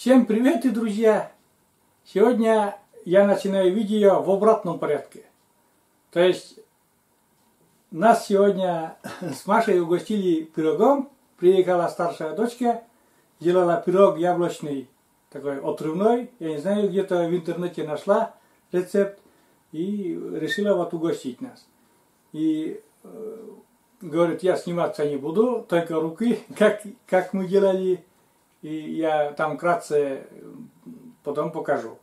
Всем привет, друзья! Сегодня я начинаю видео в обратном порядке. То есть нас сегодня с Машей угостили пирогом. Приехала старшая дочка, делала пирог яблочный, такой отрывной. Я не знаю, где-то в интернете нашла рецепт и решила вот угостить нас. И говорит, я сниматься не буду, только руки, как мы делали. И я там вкратце потом покажу.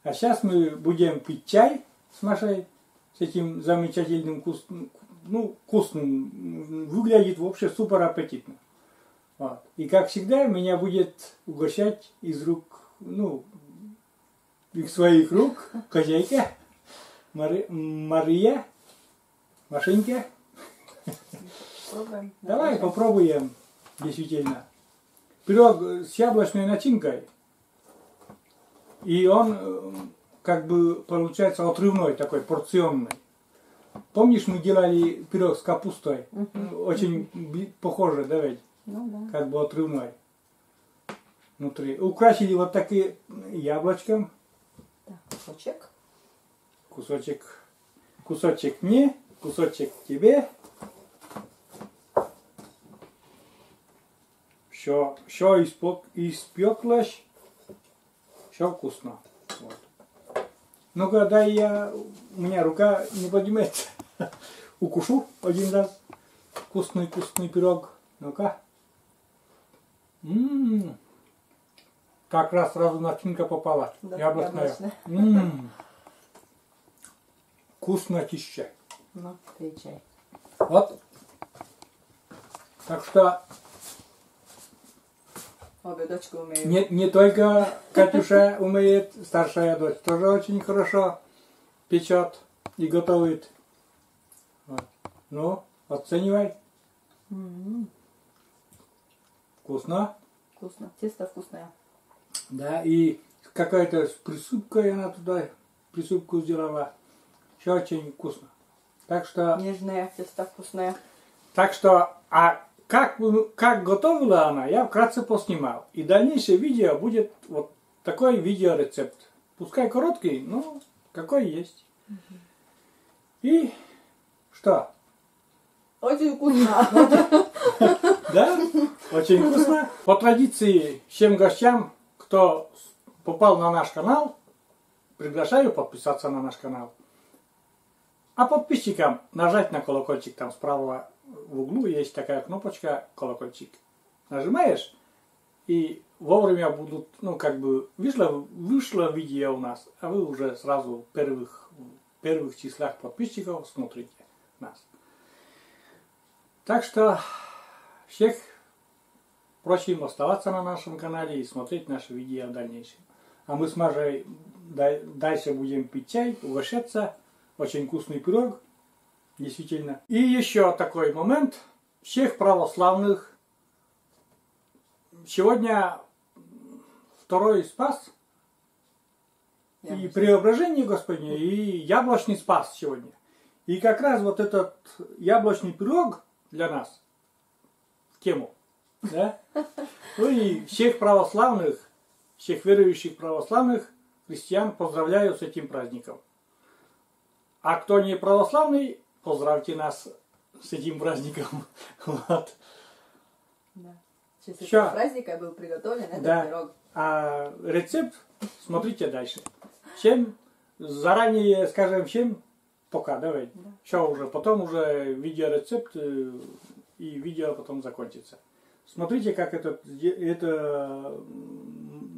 А сейчас мы будем пить чай с Машей, с этим замечательным вкусным. Выглядит вообще супер аппетитно. Вот. И как всегда меня будет угощать из рук, из своих рук хозяйка Мария, Машенька. Давай попробуем, действительно. Пирог с яблочной начинкой, и он как бы получается отрывной, такой порционный. Помнишь, мы делали пирог с капустой? Очень похоже, да ведь? Ну, да. Как бы отрывной. Внутри. Украсили вот такие яблочком. Так, кусочек. Кусочек мне, кусочек тебе. Все испеклось, все вкусно. Вот. Ну-ка, дай у меня рука не поднимается. Укушу один раз. Вкусный пирог. Ну-ка. Как раз сразу начинка попала. Да, яблочная. Вкуснотища. Ну, пей чай. Вот. Так что обе дочки умеют. не только Катюша умеет, старшая дочь тоже очень хорошо печет и готовит. Вот. Ну, оценивай. Вкусно? Вкусно. Тесто вкусное. Да, и какая-то с присыпкой она туда присыпку сделала. Все очень вкусно. Так что... Нежное тесто вкусное. Так что, как готовила она, я вкратце поснимал. И дальнейшее видео будет вот такой видеорецепт. Пускай короткий, но какой есть. И что? Очень вкусно. Да? Очень вкусно. По традиции, всем гостям, кто попал на наш канал, приглашаю подписаться на наш канал. А подписчикам нажать на колокольчик, там справа в углу есть такая кнопочка колокольчик. Нажимаешь, и вовремя будут, вышло видео у нас, а вы уже сразу в первых числах подписчиков смотрите нас. Так что всех просим оставаться на нашем канале и смотреть наши видео в дальнейшем. А мы с Машей дальше будем пить чай, угощаться. Очень вкусный пирог. Действительно. И еще такой момент. Всех православных. Сегодня второй Спас. И Преображение Господне, и яблочный Спас сегодня. И как раз вот этот яблочный пирог для нас в тему. Да? Ну и всех православных, всех верующих православных христиан поздравляю с этим праздником. А кто не православный, поздравьте нас с этим праздником. Вот. Да. В честь этого праздника был приготовлен этот пирог. А рецепт смотрите дальше. Всем заранее скажем всем пока, давай. Да. Все уже, потом уже видеорецепт и видео потом закончится. Смотрите, как это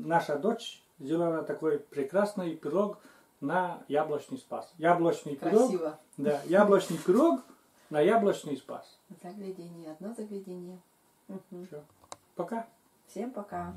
наша дочь сделала такой прекрасный пирог на яблочный спас. Яблочный Красиво. Пирог. Да, яблочный пирог на яблочный спас. Заглядение, одно заглядение. Все. Пока. Всем пока.